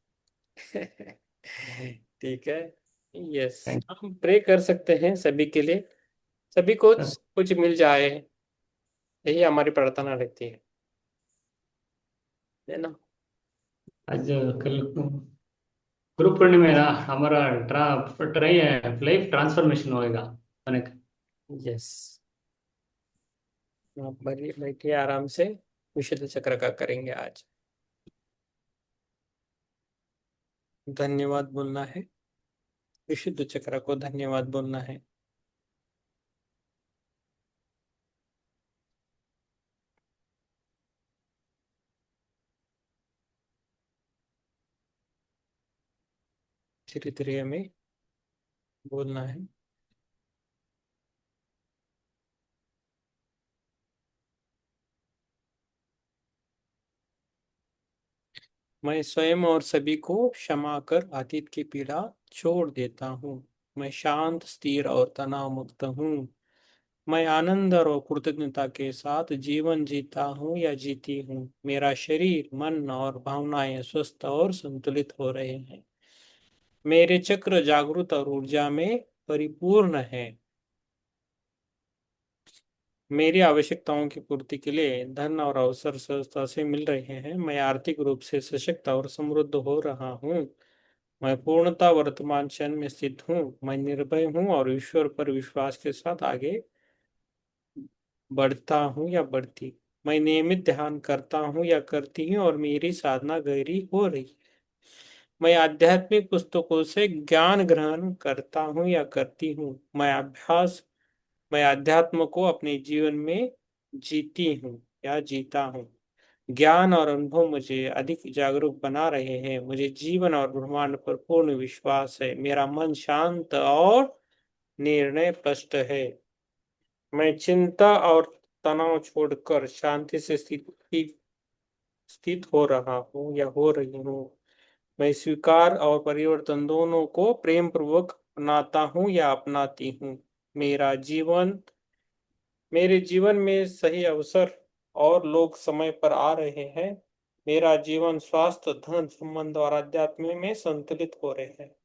ठीक है। यस, थैंक हम प्रे कर सकते हैं सभी के लिए, सभी को यू। कुछ मिल जाए, यही हमारी प्रार्थना रहती है ना। आज कल गुरु पूर्णिमा है ना, हमारा ट्राई है, लाइफ ट्रांसफॉर्मेशन होएगा अनेक। यस, आप बैठिए आराम से, विशुद्ध चक्र का करेंगे आज। धन्यवाद बोलना है, विशुद्ध चक्र को धन्यवाद बोलना है। धीरे धीरे हमें बोलना है। मैं स्वयं और सभी को क्षमा कर अतीत की पीड़ा छोड़ देता हूँ। मैं शांत, स्थिर और तनाव मुक्त हूँ। मैं आनंद और कृतज्ञता के साथ जीवन जीता हूँ या जीती हूँ। मेरा शरीर, मन और भावनाएं स्वस्थ और संतुलित हो रहे हैं। मेरे चक्र जागृत और ऊर्जा में परिपूर्ण है। मेरी आवश्यकताओं की पूर्ति के लिए धन और अवसर सहजता से मिल रहे हैं। मैं आर्थिक रूप से सशक्त और समृद्ध हो रहा हूँ। मैं पूर्णता वर्तमान क्षण में स्थित हूँ। मैं निर्भय हूँ और ईश्वर पर विश्वास के साथ आगे बढ़ता हूँ या बढ़ती। मैं नियमित ध्यान करता हूँ या करती हूँ और मेरी साधना गहरी हो रही है। मैं आध्यात्मिक पुस्तकों से ज्ञान ग्रहण करता हूँ या करती हूँ। मैं अध्यात्म को अपने जीवन में जीती हूँ या जीता हूँ। ज्ञान और अनुभव मुझे अधिक जागरूक बना रहे हैं। मुझे जीवन और ब्रह्मांड पर पूर्ण विश्वास है। मेरा मन शांत और निर्णय स्पष्ट है। मैं चिंता और तनाव छोड़कर शांति से स्थित हो रहा हूँ या हो रही हूँ। मैं स्वीकार और परिवर्तन दोनों को प्रेम पूर्वक अपनाता हूँ या अपनाती हूँ। मेरा जीवन मेरे जीवन में सही अवसर और लोग समय पर आ रहे हैं। मेरा जीवन स्वास्थ्य, धन, संबंध और अध्यात्म में संतुलित हो रहे हैं।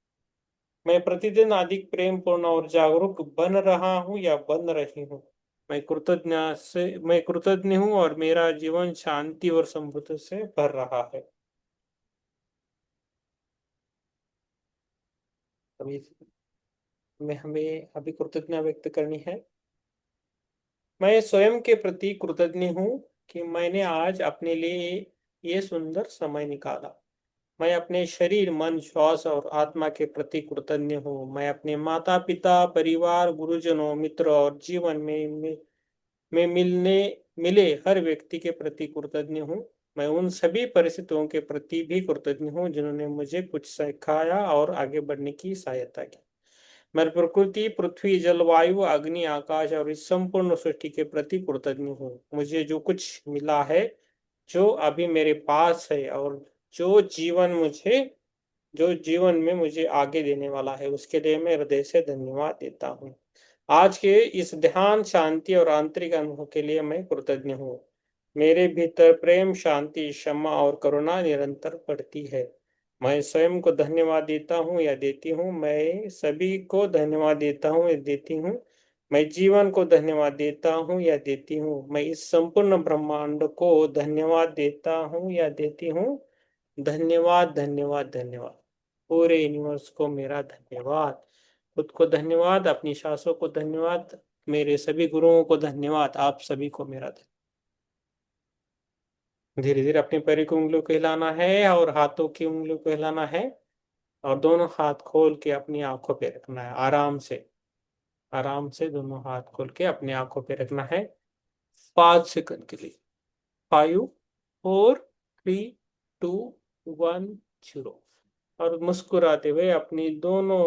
मैं प्रतिदिन अधिक प्रेम पूर्ण और जागरूक बन रहा हूँ या बन रही हूँ। मैं कृतज्ञ हूँ और मेरा जीवन शांति और समृद्धि से भर रहा है। अभी हमें अभी कृतज्ञता व्यक्त करनी है। मैं स्वयं के प्रति कृतज्ञ हूँ कि मैंने आज अपने लिए ये सुंदर समय निकाला। मैं अपने शरीर, मन, श्वास और आत्मा के प्रति कृतज्ञ हूँ। मैं अपने माता पिता, परिवार, गुरुजनों, मित्र और जीवन में मिले हर व्यक्ति के प्रति कृतज्ञ हूँ। मैं उन सभी परिस्थितियों के प्रति भी कृतज्ञ हूँ जिन्होंने मुझे कुछ सिखाया और आगे बढ़ने की सहायता की। मैं प्रकृति, पृथ्वी, जलवायु, अग्नि, आकाश और इस संपूर्ण सृष्टि के प्रति कृतज्ञ हूँ। मुझे मिला है, जो अभी मेरे पास है और जो जीवन में मुझे आगे देने वाला है, उसके लिए मैं हृदय से धन्यवाद देता हूँ। आज के इस ध्यान, शांति और आंतरिक अनुभव के लिए मैं कृतज्ञ हूँ। मेरे भीतर प्रेम, शांति, क्षमा और करुणा निरंतर बढ़ती है। मैं स्वयं को धन्यवाद देता हूँ या देती हूँ। मैं सभी को धन्यवाद देता हूँ या देती हूँ। मैं जीवन को धन्यवाद देता हूँ या देती हूँ। मैं इस संपूर्ण ब्रह्मांड को धन्यवाद देता हूँ या देती हूँ। धन्यवाद, धन्यवाद, धन्यवाद। पूरे यूनिवर्स को मेरा धन्यवाद। खुद को धन्यवाद, अपनी सांसों को धन्यवाद, मेरे सभी गुरुओं को धन्यवाद, आप सभी को मेरा धन्यवाद। धीरे धीरे अपनी पैरों की उंगलियों को हिलाना है और हाथों की उंगलियों को हिलाना है और दोनों हाथ खोल के अपनी आंखों पे रखना है। आराम से दोनों हाथ खोल के अपनी आंखों पे रखना है 5 सेकंड के लिए। 5, 4, 3, 2, 1, 0। और मुस्कुराते हुए अपनी दोनों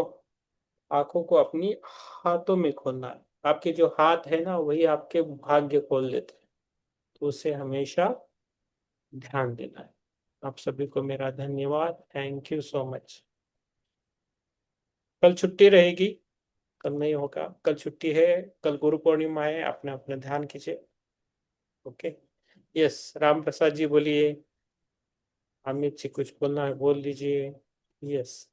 आंखों को अपनी हाथों में खोलना है। आपके जो हाथ है ना, वही आपके भाग्य खोल देते हैं, तो उसे हमेशा ध्यान देना है। आप सभी को मेरा धन्यवाद। Thank you so much. कल छुट्टी रहेगी, कल नहीं होगा, कल छुट्टी है, कल गुरु पूर्णिमा है। अपना अपना ध्यान कीजिए। ओके। यस, राम प्रसाद जी बोलिए। अमित जी कुछ बोलना है बोल दीजिए। यस,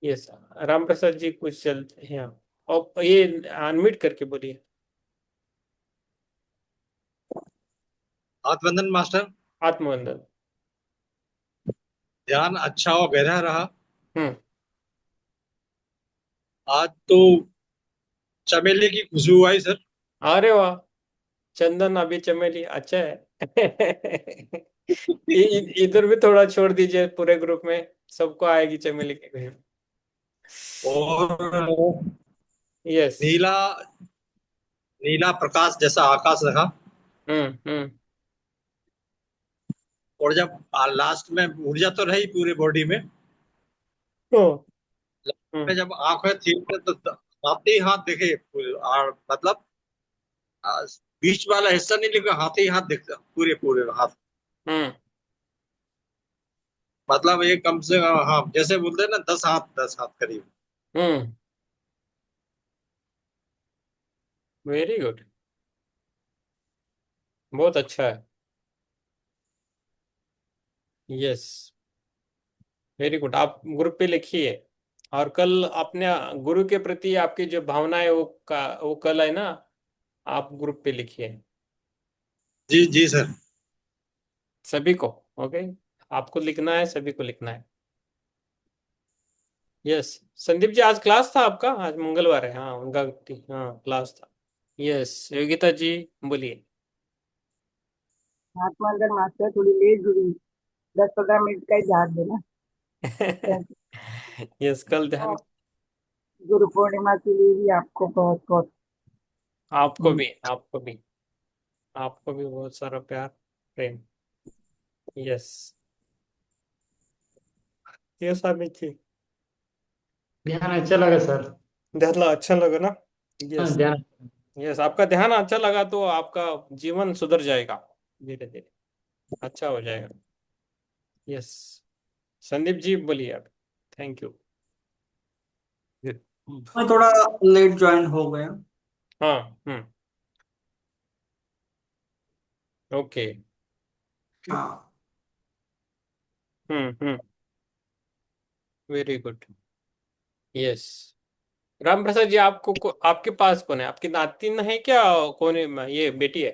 यस, राम प्रसाद जी कुछ चलते हैं और ये अनम्यूट करके बोलिए। आत्मवंदन मास्टर। आत्मवंदन। ध्यान अच्छा और गहरा रहा। हम्म। आज तो चमेली की खुशबू आई सर। अरे वाह, चंदन अभी चमेली, अच्छा है। इधर भी थोड़ा छोड़ दीजिए, पूरे ग्रुप में सबको आएगी चमेली की खुशबू। और यस। नीला नीला प्रकाश जैसा आकाश रहा। हम्म। और जब लास्ट में ऊर्जा तो रही पूरी बॉडी में। ओ, में हम्म। जब आंखें थी तो हाथ ही हाथ देखे मतलब आ, बीच वाला हिस्सा नहीं, लेकिन हाथ ही हाथ दिखता, पूरे पूरे हाथ। हम्म। मतलब ये कम से कम, हाँ, जैसे बोलते हैं ना, 10 हाथ 10 हाथ करीब। हम्म। वेरी गुड, बहुत अच्छा है। Yes, very good. आप ग्रुप पे लिखिए और कल अपने गुरु के प्रति आपकी जो भावना है वो कल है ना, आप ग्रुप पे लिखिए जी जी सर। सभी को। ओके, आपको लिखना है, सभी को लिखना है। यस, संदीप जी आज क्लास था आपका? आज मंगलवार है, हाँ उनका, हाँ क्लास था। यस, योगिता जी बोलिए। आत्मंदन मास्टर थोड़ी लेट हुई, 10-15 मिनट का ही झाड़ देना। थैंक यस, कल यू। ध्यान। गुरु पूर्णिमा के लिए भी आपको बहुत बहुत आपको भी, आपको भी, आपको भी बहुत सारा प्यार, प्रेम। Yes, yes Amit ji. ध्यान अच्छा लगा सर। ध्यान अच्छा लगा ना? हाँ यस। ध्यान। यस, आपका ध्यान अच्छा लगा तो आपका जीवन सुधर जाएगा, धीरे धीरे अच्छा हो जाएगा। यस, संदीप जी बोलिए आप। Thank you. मैं थोड़ा लेट ज्वाइन हो गया। हाँ। हम्म। ओके। हाँ। हम्म। Very good. Yes, Ram Prasad ji आपको आपके पास कौन है? आपकी नातिन है क्या? कौन है ये? बेटी है?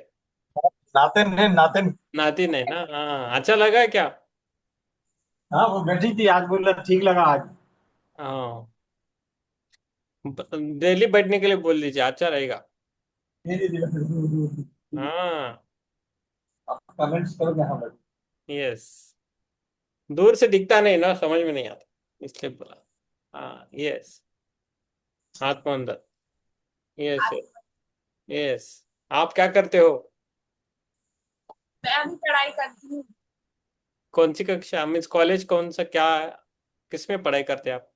नातिन है, नातिन। नातिन है ना? हाँ, अच्छा लगा क्या? हाँ, वो बैठी थी आज, बोल रहा ठीक लगा आज। हाँ, डेली बैठने के लिए बोल दीजिए, अच्छा रहेगा। हाँ। कमेंट्स करो यहाँ पर। यस, दूर से दिखता नहीं ना, समझ में नहीं आता, इसलिए बोला। हाँ। यस, आत्मा अंदर। Yes, yes. आप क्या करते हो? मैं अभी पढ़ाई करती हूँ। कौन सी कक्षा, मीन्स कॉलेज कौन सा, क्या किस में पढ़ाई करते हैं आप?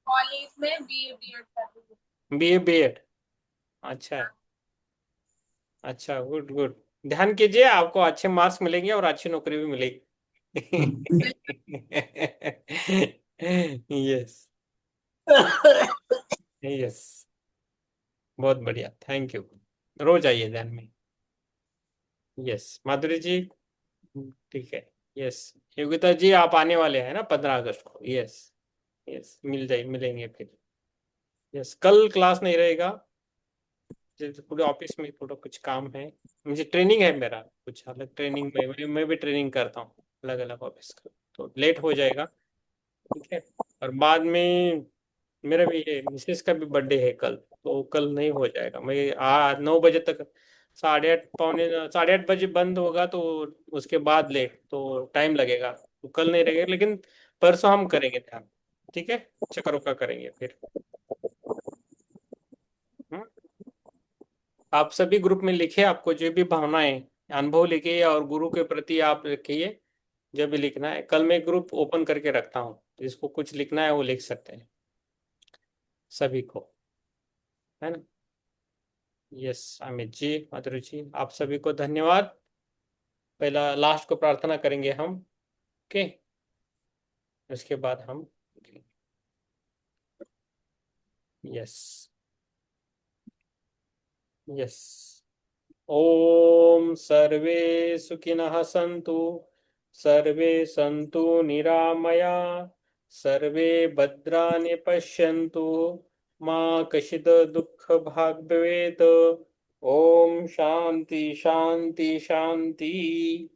कॉलेज में बीए बीएड कर रही हूँ। बीए बीएड, अच्छा है। अच्छा, गुड गुड। ध्यान कीजिए, आपको अच्छे मार्क्स मिलेंगे और अच्छी नौकरी भी मिलेगी। Yes, yes. बहुत बढ़िया, थैंक यू। रोज आइए ध्यान में। यस माधुरी जी, ठीक है। यस योगिता जी, आप आने वाले हैं ना 15 अगस्त को? यस, यस मिलेंगे फिर। यस कल क्लास नहीं रहेगा, पूरे ऑफिस में थोड़ा कुछ काम है, मुझे ट्रेनिंग है मेरा कुछ अलग ट्रेनिंग में, मैं भी ट्रेनिंग करता हूँ अलग अलग ऑफिस का, तो लेट हो जाएगा। ठीक है, और बाद में मेरा भी ये मिसेस का भी बर्थडे है कल, तो कल नहीं हो जाएगा। मैं 9 बजे तक, 8:30 बजे बंद होगा, तो उसके बाद लेट तो टाइम लगेगा, तो कल नहीं रहेगा, लेकिन परसों हम करेंगे ध्यान। ठीक है, चक्रों का करेंगे फिर। हम्म? आप सभी ग्रुप में लिखे, आपको जो भी भावनाएं अनुभव लिखिए, और गुरु के प्रति आप लिखिए जो भी लिखना है। कल मैं ग्रुप ओपन करके रखता हूँ, जिसको कुछ लिखना है वो लिख सकते हैं सभी को, है ना। यस अमित जी, माधुरी जी, आप सभी को धन्यवाद। पहला लास्ट को प्रार्थना करेंगे हम, ओके, उसके बाद हम। Yes, yes. ओम सर्वे सुखिनः सन्तु, सर्वे सन्तु निरामया, सर्वे भद्राणि पश्यन्तु, मा कश्चित् दुःखभाग् भवेत्। ओम शांति शांति शांति।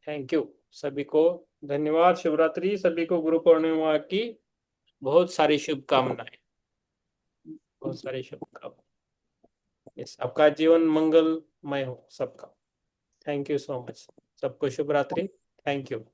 थैंक यू सभी को, धन्यवाद। शिवरात्रि, सभी को गुरु पूर्णिमा की बहुत सारी शुभकामनाएं, बहुत सारी शुभकामनाएं। यस, आपका जीवन मंगलमय हो सबका। थैंक यू सो मच, सबको शुभ रात्रि। Thank you.